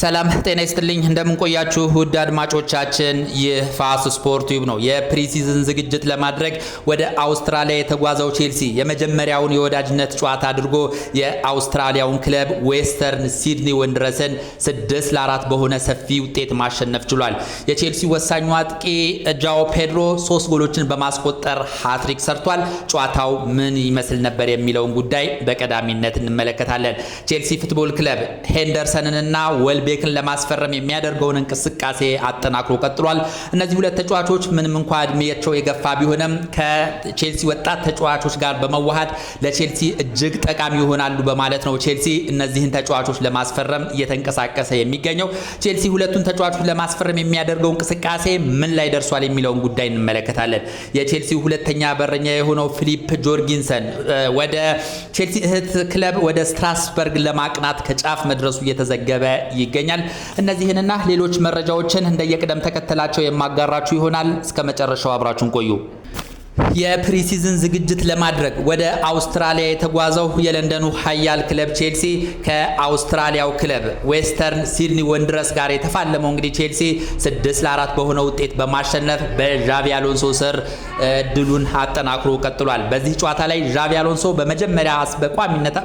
ሰላም ጤና ይስጥልኝ እንደምን ቆያችሁ ውድ አድማጮቻችን የፋስ ስፖርት ዩብ ነው። የፕሪሲዝን ዝግጅት ለማድረግ ወደ አውስትራሊያ የተጓዘው ቼልሲ የመጀመሪያውን የወዳጅነት ጨዋታ አድርጎ የአውስትራሊያውን ክለብ ዌስተርን ሲድኒ ወንድረስን 6-4 በሆነ ሰፊ ውጤት ማሸነፍ ችሏል። የቼልሲ ወሳኙ አጥቂ ጃኦ ፔድሮ 3 ጎሎችን በማስቆጠር ሃትሪክ ሰርቷል። ጨዋታው ምን ይመስል ነበር የሚለውን ጉዳይ በቀዳሚነት እንመለከታለን። ቼልሲ ፉትቦል ክለብ ሄንደርሰንንና ወልቤክን ለማስፈረም የሚያደርገውን እንቅስቃሴ አጠናክሮ ቀጥሏል። እነዚህ ሁለት ተጫዋቾች ምንም እንኳን እድሜያቸው የገፋ ቢሆንም ከቼልሲ ወጣት ተጫዋቾች ጋር በመዋሃድ ለቼልሲ እጅግ ጠቃሚ ይሆናሉ በማለት ነው ቼልሲ እነዚህን ተጫዋቾች ለማስፈረም እየተንቀሳቀሰ የሚገኘው። ቼልሲ ሁለቱን ተጫዋቾች ለማስፈረም የሚያደርገው እንቅስቃሴ ምን ላይ ደርሷል የሚለውን ጉዳይ እንመለከታለን። የቼልሲ ሁለተኛ በረኛ የሆነው ፊሊፕ ጆርጊንሰን ወደ ቼልሲ እህት ክለብ ወደ ስትራስበርግ ለማቅናት ከጫፍ መድረሱ እየተዘገበ ይገኛል። እነዚህንና ሌሎች መረጃዎችን እንደየቅደም ተከተላቸው የማጋራችሁ ይሆናል። እስከ መጨረሻው አብራችሁን ቆዩ። የፕሪሲዝን ዝግጅት ለማድረግ ወደ አውስትራሊያ የተጓዘው የለንደኑ ኃያል ክለብ ቼልሲ ከአውስትራሊያው ክለብ ዌስተርን ሲድኒ ወንድረስ ጋር የተፋለመው እንግዲህ ቼልሲ 6-4 በሆነ ውጤት በማሸነፍ በዣቪ አሎንሶ ስር ድሉን አጠናክሮ ቀጥሏል። በዚህ ጨዋታ ላይ ዣቪ አሎንሶ በመጀመሪያ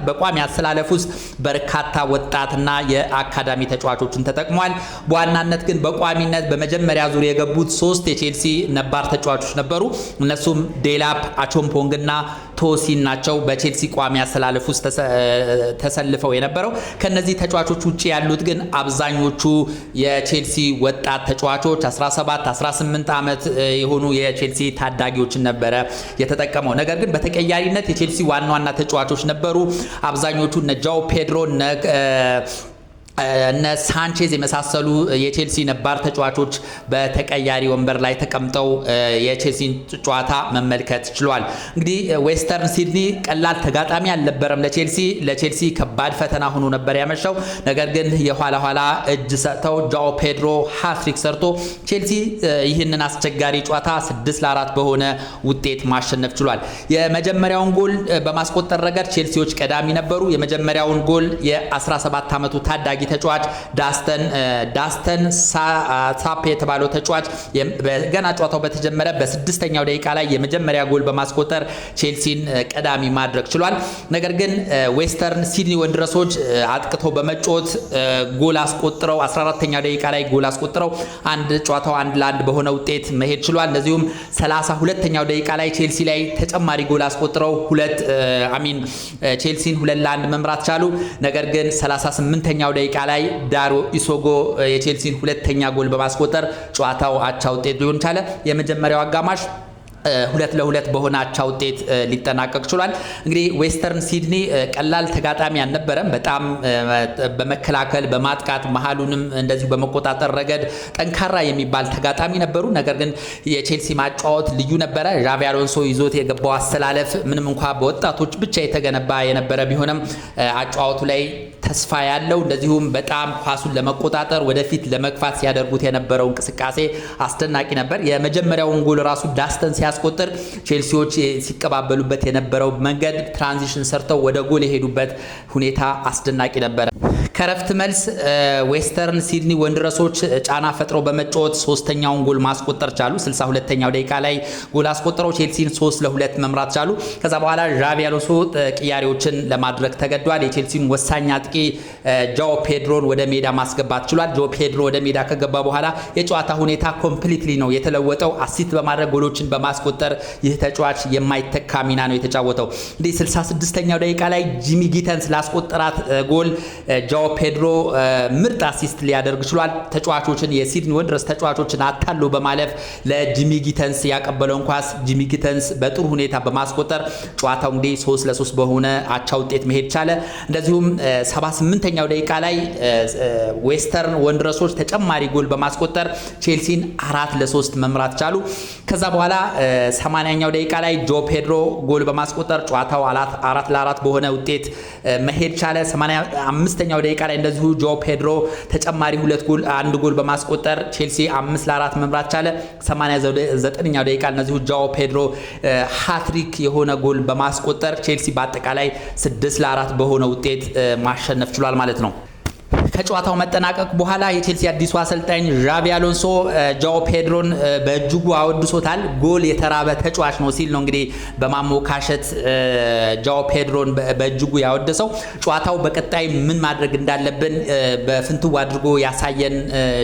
በቋሚ አሰላለፍ ውስጥ በርካታ ወጣትና የአካዳሚ ተጫዋቾችን ተጠቅሟል። በዋናነት ግን በቋሚነት በመጀመሪያ ዙር የገቡት 3 የቼልሲ ነባር ተጫዋቾች ነበሩ። እነሱም ዴላፕ፣ አቾምፖንግ እና ቶሲን ናቸው በቼልሲ ቋሚ አሰላለፍ ውስጥ ተሰልፈው የነበረው። ከነዚህ ተጫዋቾች ውጪ ያሉት ግን አብዛኞቹ የቼልሲ ወጣት ተጫዋቾች 17 18 ዓመት የሆኑ የቼልሲ ታዳጊዎችን ነበረ የተጠቀመው። ነገር ግን በተቀያሪነት የቼልሲ ዋና ተጫዋቾች ነበሩ። አብዛኞቹ እነ ጃኦ ፔድሮ እነ ሳንቼዝ የመሳሰሉ የቼልሲ ነባር ተጫዋቾች በተቀያሪ ወንበር ላይ ተቀምጠው የቼልሲን ጨዋታ መመልከት ችሏል። እንግዲህ ዌስተርን ሲድኒ ቀላል ተጋጣሚ አልነበረም ለቼልሲ ከባድ ፈተና ሆኖ ነበር ያመሻው። ነገር ግን የኋላ እጅ ሰጥተው ጃኦ ፔድሮ ሃትሪክ ሰርቶ ቼልሲ ይህንን አስቸጋሪ ጨዋታ 6-4 በሆነ ውጤት ማሸነፍ ችሏል። የመጀመሪያውን ጎል በማስቆጠር ረገድ ቼልሲዎች ቀዳሚ ነበሩ። የመጀመሪያውን ጎል የ17 ዓመቱ ታዳጊ ተጫዋች ዳስተን ሳፕ የተባለው ተጫዋች ገና ጨዋታው በተጀመረ በ6ኛው ደቂቃ ላይ የመጀመሪያ ጎል በማስቆጠር ቼልሲን ቀዳሚ ማድረግ ችሏል። ነገር ግን ዌስተርን ሲድኒ ወንድረሶች አጥቅተው በመጫወት ጎል አስቆጥረው 14ኛው ደቂቃ ላይ ጎል አስቆጥረው ጨዋታው 1-1 በሆነ ውጤት መሄድ ችሏል። እንደዚሁም 32ኛው ደቂቃ ላይ ቼልሲ ላይ ተጨማሪ ጎል አስቆጥረው ቼልሲን 2-1 መምራት ቻሉ። ነገር ግን 38ኛው ደቂቃ ላይ ዳሮ ኢሶጎ የቼልሲን ሁለተኛ ጎል በማስቆጠር ጨዋታው አቻ ውጤት ሊሆን ቻለ። የመጀመሪያው አጋማሽ 2-2 በሆነ አቻ ውጤት ሊጠናቀቅ ችሏል። እንግዲህ ዌስተርን ሲድኒ ቀላል ተጋጣሚ አልነበረም። በጣም በመከላከል በማጥቃት መሃሉንም እንደዚሁ በመቆጣጠር ረገድ ጠንካራ የሚባል ተጋጣሚ ነበሩ። ነገር ግን የቼልሲ ማጫወት ልዩ ነበረ። ዣቪ አሎንሶ ይዞት የገባው አሰላለፍ ምንም እንኳን በወጣቶች ብቻ የተገነባ የነበረ ቢሆንም አጫወቱ ላይ ተስፋ ያለው እንደዚሁም በጣም ኳሱን ለመቆጣጠር ወደፊት ለመግፋት ሲያደርጉት የነበረው እንቅስቃሴ አስደናቂ ነበር። የመጀመሪያውን ጎል ራሱ ዳስተን ሲያስቆጥር ቼልሲዎች ሲቀባበሉበት የነበረው መንገድ ትራንዚሽን ሰርተው ወደ ጎል የሄዱበት ሁኔታ አስደናቂ ነበር። ከረፍት መልስ ዌስተርን ሲድኒ ወንድረሶች ጫና ፈጥረው በመጫወት 3ኛውን ጎል ማስቆጠር ቻሉ። 62ኛው ደቂቃ ላይ ጎል አስቆጥረው ቼልሲን 3-2 መምራት ቻሉ። ከዛ በኋላ ዣቪ አሎንሶ ቅያሬዎችን ለማድረግ ተገዷል። የቼልሲን ወሳኝ አጥቂ ጃኦ ፔድሮን ወደ ሜዳ ማስገባት ችሏል። ጃኦ ፔድሮ ወደ ሜዳ ከገባ በኋላ የጨዋታ ሁኔታ ኮምፕሊትሊ ነው የተለወጠው። አሲስት በማድረግ ጎሎችን በማስቆጠር ይህ ተጫዋች የማይተካ ሚና ነው የተጫወተው። እንግዲህ 66ኛው ደቂቃ ላይ ጂሚ ጊተንስ ላስቆጠራት ጎል ጃኦ ፔድሮ ምርጥ አሲስት ሊያደርግ ችሏል። ተጫዋቾችን የሲድኒ ወንድረስ ተጫዋቾችን አታሎ በማለፍ ለጂሚ ጊተንስ ያቀበለውን ኳስ ጂሚ ጊተንስ በጥሩ ሁኔታ በማስቆጠር ጨዋታው እንግዲህ 3-3 በሆነ አቻ ውጤት መሄድ ቻለ። እንደዚሁም 78ኛው ደቂቃ ላይ ዌስተርን ወንድረሶች ተጨማሪ ጎል በማስቆጠር ቼልሲን 4-3 መምራት ቻሉ። ከዛ በኋላ 80ኛው ደቂቃ ላይ ጃኦ ፔድሮ ጎል በማስቆጠር ጨዋታው 4-4 በሆነ ውጤት መሄድ ቻለ። 85ኛው ደቂቃ ላይ እንደዚሁ ጃኦ ፔድሮ ተጨማሪ አንድ ጎል በማስቆጠር ቼልሲ 5-4 መምራት ቻለ። 89ኛው ደቂቃ እንደዚሁ ጃኦ ፔድሮ ሃትሪክ የሆነ ጎል በማስቆጠር ቼልሲ በአጠቃላይ 6-4 በሆነ ውጤት ማሸነፍ ችሏል ማለት ነው። ከጨዋታው መጠናቀቅ በኋላ የቼልሲ አዲሱ አሰልጣኝ ዣቪ አሎንሶ ጃኦ ፔድሮን በእጅጉ አወድሶታል። ጎል የተራበ ተጫዋች ነው ሲል ነው እንግዲህ በማሞካሸት ጃኦ ፔድሮን በእጅጉ ያወደሰው። ጨዋታው በቀጣይ ምን ማድረግ እንዳለብን በፍንትው አድርጎ ያሳየን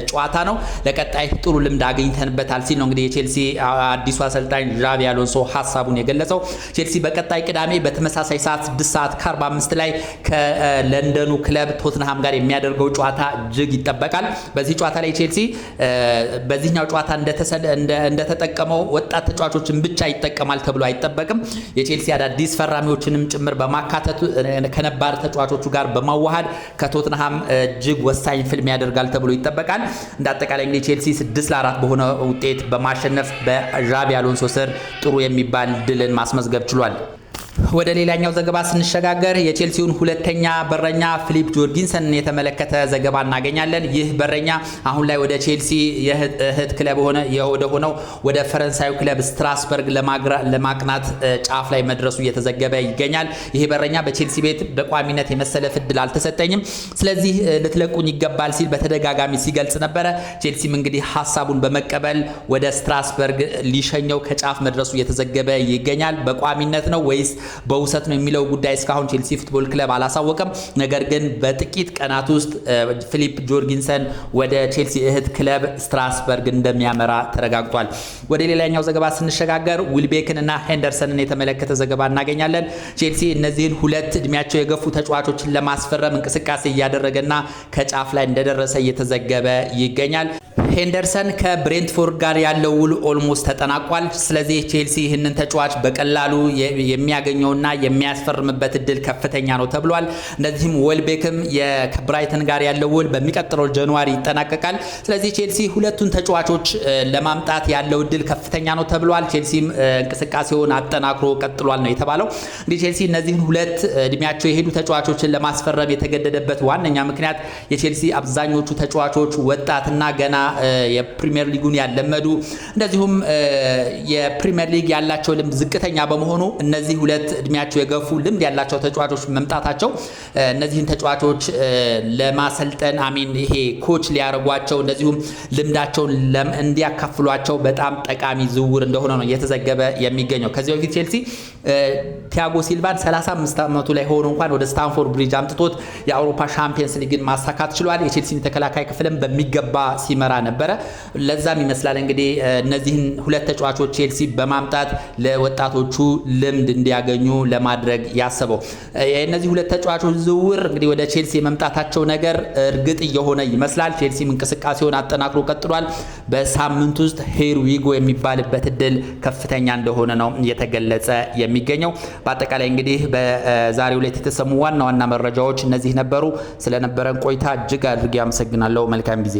ጨዋታ ነው። ለቀጣይ ጥሩ ልምድ አግኝተንበታል ሲል ነው እንግዲህ የቼልሲ አዲሱ አሰልጣኝ ዣቪ አሎንሶ ሀሳቡን የገለጸው። ቼልሲ በቀጣይ ቅዳሜ በተመሳሳይ ሰዓት 6:45 ላይ ከለንደኑ ክለብ ቶትንሃም ጋር የሚያደርገው ጨዋታ እጅግ ይጠበቃል። በዚህ ጨዋታ ላይ ቼልሲ በዚህኛው ጨዋታ እንደተጠቀመው ወጣት ተጫዋቾችን ብቻ ይጠቀማል ተብሎ አይጠበቅም። የቼልሲ አዳዲስ ፈራሚዎችንም ጭምር በማካተቱ ከነባር ተጫዋቾቹ ጋር በማዋሃድ ከቶትንሃም እጅግ ወሳኝ ፊልም ያደርጋል ተብሎ ይጠበቃል። እንደ አጠቃላይ እንግዲህ ቼልሲ 6-4 በሆነ ውጤት በማሸነፍ በዣቪ አሎንሶ ስር ጥሩ የሚባል ድልን ማስመዝገብ ችሏል። ወደ ሌላኛው ዘገባ ስንሸጋገር የቼልሲውን ሁለተኛ በረኛ ፊሊፕ ጆርጊንሰን የተመለከተ ዘገባ እናገኛለን። ይህ በረኛ አሁን ላይ ወደ ቼልሲ የእህት ክለብ ሆነው ወደ ፈረንሳዩ ክለብ ስትራስበርግ ለማቅናት ጫፍ ላይ መድረሱ እየተዘገበ ይገኛል። ይህ በረኛ በቼልሲ ቤት በቋሚነት የመሰለፍ እድል አልተሰጠኝም፣ ስለዚህ ልትለቁኝ ይገባል ሲል በተደጋጋሚ ሲገልጽ ነበረ። ቼልሲም እንግዲህ ሀሳቡን በመቀበል ወደ ስትራስበርግ ሊሸኘው ከጫፍ መድረሱ እየተዘገበ ይገኛል። በቋሚነት ነው ወይስ በውሰት ነው የሚለው ጉዳይ እስካሁን ቼልሲ ፉትቦል ክለብ አላሳወቀም። ነገር ግን በጥቂት ቀናት ውስጥ ፊሊፕ ጆርጊንሰን ወደ ቼልሲ እህት ክለብ ስትራስበርግ እንደሚያመራ ተረጋግጧል። ወደ ሌላኛው ዘገባ ስንሸጋገር ዊልቤክን እና ሄንደርሰንን የተመለከተ ዘገባ እናገኛለን። ቼልሲ እነዚህን ሁለት እድሜያቸው የገፉ ተጫዋቾችን ለማስፈረም እንቅስቃሴ እያደረገና ከጫፍ ላይ እንደደረሰ እየተዘገበ ይገኛል። ሄንደርሰን ከብሬንትፎርድ ጋር ያለው ውል ኦልሞስት ተጠናቋል። ስለዚህ ቼልሲ ይህንን ተጫዋች በቀላሉ የሚያገኘውና የሚያስፈርምበት እድል ከፍተኛ ነው ተብሏል። እንደዚህም ዌልቤክም ከብራይተን ጋር ያለው ውል በሚቀጥለው ጃንዋሪ ይጠናቀቃል። ስለዚህ ቼልሲ ሁለቱን ተጫዋቾች ለማምጣት ያለው እድል ከፍተኛ ነው ተብሏል። ቼልሲም እንቅስቃሴውን አጠናክሮ ቀጥሏል ነው የተባለው። እንግዲህ ቼልሲ እነዚህን ሁለት እድሜያቸው የሄዱ ተጫዋቾችን ለማስፈረም የተገደደበት ዋነኛ ምክንያት የቼልሲ አብዛኞቹ ተጫዋቾች ወጣትና ገና የፕሪሚየር ሊጉን ያለመዱ እንደዚሁም የፕሪሚየር ሊግ ያላቸው ልምድ ዝቅተኛ በመሆኑ እነዚህ ሁለት እድሜያቸው የገፉ ልምድ ያላቸው ተጫዋቾች መምጣታቸው እነዚህን ተጫዋቾች ለማሰልጠን ይሄ ኮች ሊያረጓቸው እንደዚሁም ልምዳቸውን እንዲያካፍሏቸው በጣም ጠቃሚ ዝውውር እንደሆነ ነው እየተዘገበ የሚገኘው። ከዚህ በፊት ቼልሲ ቲያጎ ሲልቫን 35 ዓመቱ ላይ ሆኖ እንኳን ወደ ስታንፎርድ ብሪጅ አምጥቶት የአውሮፓ ሻምፒየንስ ሊግን ማሳካት ችሏል። የቼልሲን ተከላካይ ክፍልም በሚገባ ሲመራ ነበረ። ለዛም ይመስላል እንግዲህ እነዚህን ሁለት ተጫዋቾች ቼልሲ በማምጣት ለወጣቶቹ ልምድ እንዲያገኙ ለማድረግ ያሰበው። እነዚህ ሁለት ተጫዋቾች ዝውውር እንግዲህ ወደ ቼልሲ የመምጣታቸው ነገር እርግጥ እየሆነ ይመስላል። ቼልሲም እንቅስቃሴውን አጠናክሮ ቀጥሏል። በሳምንት ውስጥ ሄር ዊጎ የሚባልበት እድል ከፍተኛ እንደሆነ ነው እየተገለጸ የሚገኘው። በአጠቃላይ እንግዲህ በዛሬው ዕለት የተሰሙ ዋና ዋና መረጃዎች እነዚህ ነበሩ። ስለነበረን ቆይታ እጅግ አድርጌ አመሰግናለሁ። መልካም ጊዜ